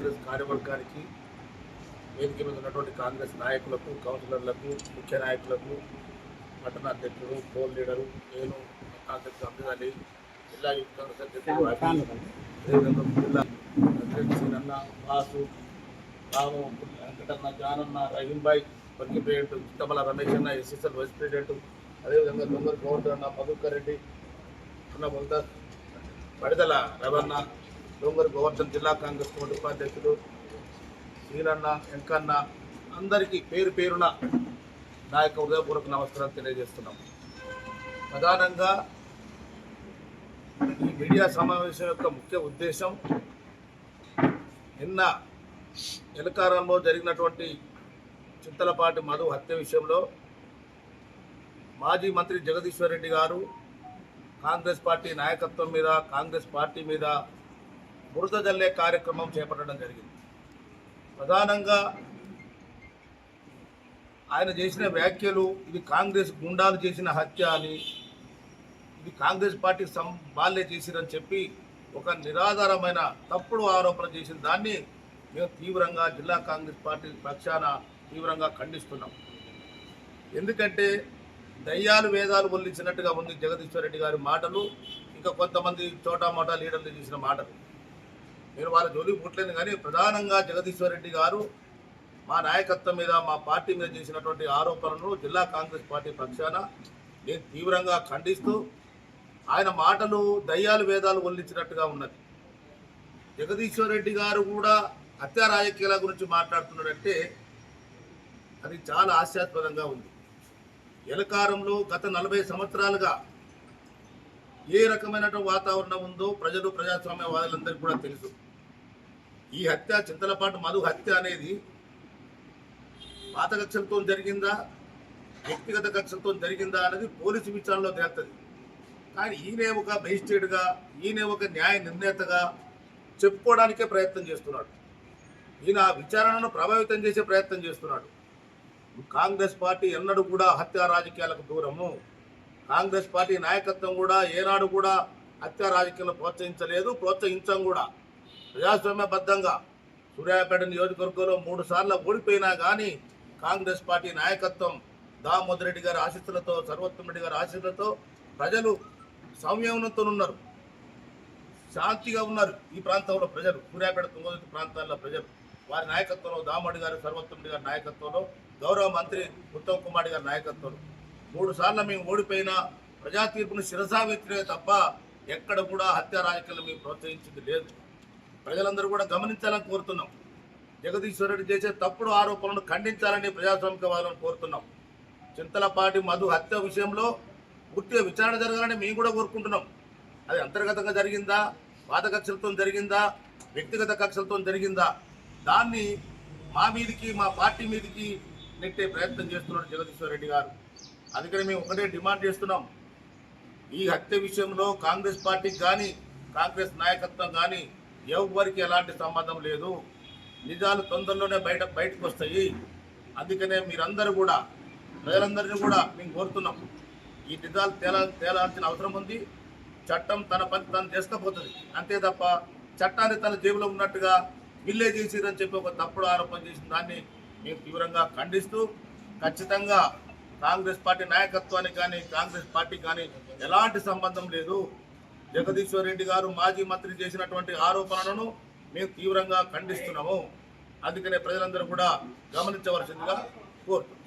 కాంగ్రెస్ కార్యవర్గానికి వేదిక మీద ఉన్నటువంటి కాంగ్రెస్ నాయకులకు, కౌన్సిలర్లకు, ముఖ్య నాయకులకు, పట్టణ అధ్యక్షుడు, పోల్ లీడరు, నేను కాంగ్రెస్ అభ్యర్థి, జిల్లా యూత్ కాంగ్రెస్ అధ్యక్షుడు అదేవిధంగా జిల్లా అధ్యక్షుడు సీనన్న, వాసు, రాము, వెంకటన్న, జానన్న, రహీంబాయ్, వర్కింగ్ ప్రెసిడెంట్ చిత్తమల రమేష్ అన్న, ఎస్ఎస్ఎల్ వైస్ ప్రెసిడెంట్, అదేవిధంగా దొంగర్ గవర్నర్ అన్న, మధుకర్ రెడ్డి అన్న, ముల్తాజ్, పడిదల రవణ, దొంగర్ గోవర్ధన్ జిల్లా కాంగ్రెస్ కమిటీ ఉపాధ్యక్షుడు సీనన్న, వెంకన్న, అందరికీ పేరు పేరున నా యొక్క హృదయపూర్వక నమస్కారాలు తెలియజేస్తున్నాం. ప్రధానంగా ఈ మీడియా సమావేశం యొక్క ముఖ్య ఉద్దేశం నిన్న ఎలకారంలో జరిగినటువంటి చింతలపాటి మధు హత్య విషయంలో మాజీ మంత్రి జగదీశ్వర్ రెడ్డి గారు కాంగ్రెస్ పార్టీ నాయకత్వం మీద, కాంగ్రెస్ పార్టీ మీద బురద జల్లే కార్యక్రమం చేపట్టడం జరిగింది. ప్రధానంగా ఆయన చేసిన వ్యాఖ్యలు ఇది కాంగ్రెస్ గుండాలు చేసిన హత్య అని, ఇది కాంగ్రెస్ పార్టీ వాళ్ళే చేసిరని చెప్పి ఒక నిరాధారమైన తప్పుడు ఆరోపణ చేసిన దాన్ని మేము తీవ్రంగా జిల్లా కాంగ్రెస్ పార్టీ పక్షాన తీవ్రంగా ఖండిస్తున్నాం. ఎందుకంటే దయ్యాలు వేదాలు వల్లించినట్టుగా ఉంది జగదీశ్వర్ రెడ్డి గారి మాటలు, ఇంకా కొంతమంది చోటామోటా లీడర్లు చేసిన మాటలు. నేను వాళ్ళ జోలికి పుట్టలేదు, కానీ ప్రధానంగా జగదీశ్వర్ రెడ్డి గారు మా నాయకత్వం మీద, మా పార్టీ మీద చేసినటువంటి ఆరోపణలను జిల్లా కాంగ్రెస్ పార్టీ పక్షాన నేను తీవ్రంగా ఖండిస్తూ, ఆయన మాటలు దయ్యాలు వేదాలు వల్లించినట్టుగా ఉన్నది. జగదీశ్వర్ రెడ్డి గారు కూడా హత్యా రాజకీయాల గురించి మాట్లాడుతున్నాడంటే అది చాలా హాస్యాస్పదంగా ఉంది. ఎలకారంలో గత 40 సంవత్సరాలుగా ఏ రకమైన వాతావరణం ఉందో ప్రజలు, ప్రజాస్వామ్యవాదులందరికీ కూడా తెలుసు. ఈ హత్య, చింతలపాటి మధు హత్య అనేది పాత కక్షలతో జరిగిందా, వ్యక్తిగత కక్షలతో జరిగిందా అనేది పోలీసు విచారణలో తేలుతుంది. కానీ ఈయనే ఒక మెజిస్ట్రేట్గా, ఈయనే ఒక న్యాయ నిర్ణేతగా చెప్పుకోవడానికే ప్రయత్నం చేస్తున్నాడు. ఈయన విచారణను ప్రభావితం చేసే ప్రయత్నం చేస్తున్నాడు. కాంగ్రెస్ పార్టీ ఎన్నడూ కూడా హత్యా రాజకీయాలకు దూరము. కాంగ్రెస్ పార్టీ నాయకత్వం కూడా ఏనాడు కూడా హత్యా రాజకీయాలను ప్రోత్సహించలేదు, ప్రోత్సహించం కూడా. ప్రజాస్వామ్యబద్ధంగా సూర్యాపేట నియోజకవర్గంలో 3 సార్లు ఓడిపోయినా కానీ కాంగ్రెస్ పార్టీ నాయకత్వం దామోదర్ రెడ్డి గారి ఆశీస్సులతో, సర్వోత్తమ్ రెడ్డి గారి ఆశీస్సులతో ప్రజలు సౌమ్యంతో ఉన్నారు, శాంతిగా ఉన్నారు. ఈ ప్రాంతంలో ప్రజలు, సూర్యాపేట, తుంగతుర్తి ప్రాంతాల్లో ప్రజలు వారి నాయకత్వంలో, దామోదర్ గారి, సర్వోత్తమ్ రెడ్డి గారి నాయకత్వంలో, గౌరవ మంత్రి ఉత్తమ్ కుమార్ గారి నాయకత్వంలో 3 సార్లు మేము ఓడిపోయినా ప్రజా తీర్పును శిరసావెత్తినే తప్ప ఎక్కడ కూడా హత్యా రాజకీయాలు మేము ప్రోత్సహించింది లేదు. ప్రజలందరూ కూడా గమనించాలని కోరుతున్నాం. జగదీశ్వర్ రెడ్డి చేసే తప్పుడు ఆరోపణలను ఖండించాలని ప్రజాస్వామికవాదులను కోరుతున్నాం. చింతలపాటి మధు హత్య విషయంలో పూర్తిగా విచారణ జరగాలని మేము కూడా కోరుకుంటున్నాం. అది అంతర్గతంగా జరిగిందా, పాత కక్షలతో జరిగిందా, వ్యక్తిగత కక్షలతో జరిగిందా, దాన్ని మా మీదికి, మా పార్టీ మీదికి నెట్టే ప్రయత్నం చేస్తున్నాడు జగదీశ్వర్ రెడ్డి గారు. అందుకని మేము ఒకటే డిమాండ్ చేస్తున్నాం, ఈ హత్య విషయంలో కాంగ్రెస్ పార్టీకి కానీ, కాంగ్రెస్ నాయకత్వం కానీ ఎవరికి ఎలాంటి సంబంధం లేదు. నిజాలు తొందరలోనే బయటకు వస్తాయి. అందుకనే మీరందరూ కూడా, ప్రజలందరినీ కూడా మేము కోరుతున్నాం, ఈ నిజాలు తేలాల్సిన అవసరం ఉంది. చట్టం తన పని తను చేసుకపోతుంది, అంతే తప్ప చట్టాన్ని తన జేబులో ఉన్నట్టుగా వీళ్ళే చేసిరని చెప్పి ఒక తప్పుడు ఆరోపణ చేసిన దాన్ని మేము తీవ్రంగా ఖండిస్తూ, ఖచ్చితంగా కాంగ్రెస్ పార్టీ నాయకత్వానికి కానీ, కాంగ్రెస్ పార్టీకి కానీ ఎలాంటి సంబంధం లేదు. జగదీశ్వర్ రెడ్డి గారు మాజీ మంత్రి చేసినటువంటి ఆరోపణలను మేము తీవ్రంగా ఖండిస్తున్నాము. అందుకనే ప్రజలందరూ కూడా గమనించవలసిందిగా కోరుతున్నాం.